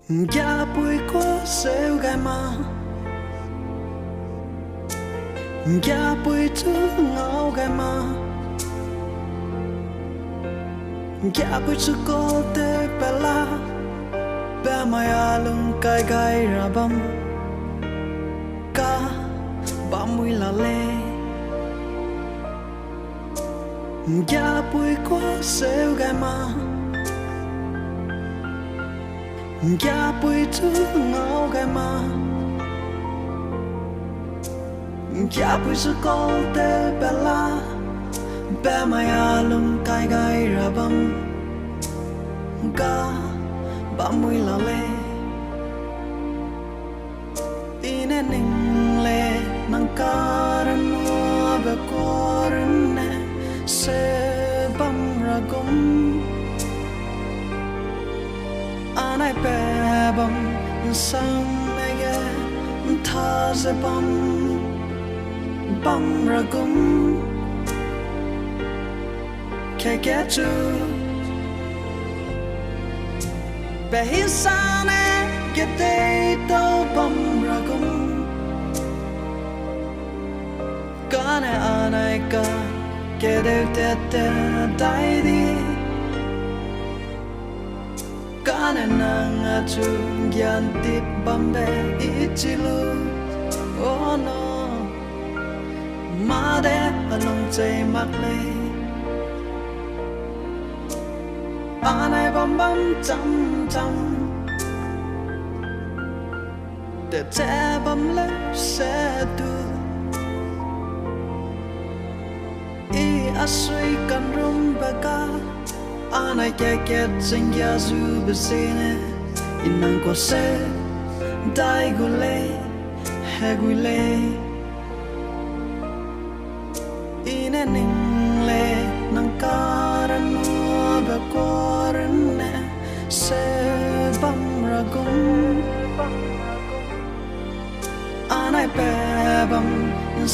Ya bụi có sêu gai mà ya bụi chú ngao gai mà ya bụi chú có te bela be maya lung kai gai ra bam ka ba mui la le ya bụi có sêu gai mà ya bụi chú ngao gai mà ya bụi chú có te bela be maya lung kai gai ra bam ka ba mui la le ine ning le nang karan mo be koran ne se bam ra gum anai pe bam sang mege tha se bam ra gum ke get you be hisane get they to bam ra gum kane anai ka ke de te dai di kane nang chu gyan tip bambe ichilu oh no ma de along chei mak le anai bam bam cham cham de te bam le se tu I asui kan rum baka anai ke sing ya zu besene inang ko se dai gule he gule ine ning le nang karan mo ba koran ne se bam ra gum anai pe bam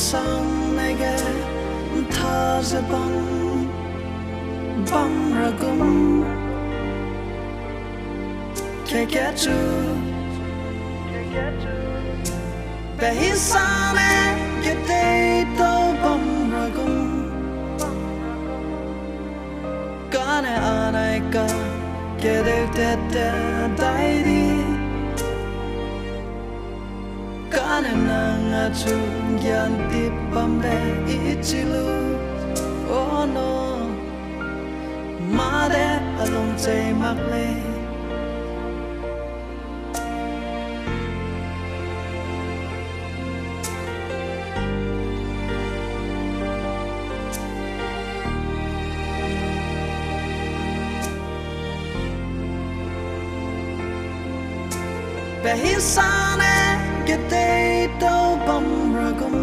sang nai ge tha se bam ra gum ke get you be hisane ke te to bam ra gum kane anai ka ke de te dai di kane nang chu gyan tip bambe ichilu oh no ma de along chei mak le be hisane ke te to bam ra gum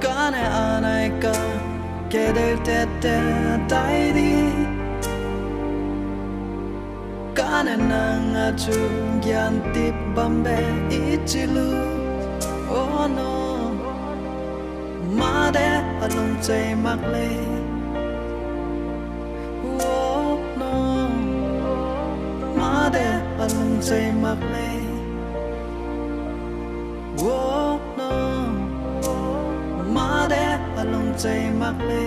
kane anai ka ke de te dai di kane nang chu gyan tip bambe ichilu oh no ma de along chei mak le oh no ma de along chei mak le oh no ma de along chei mak le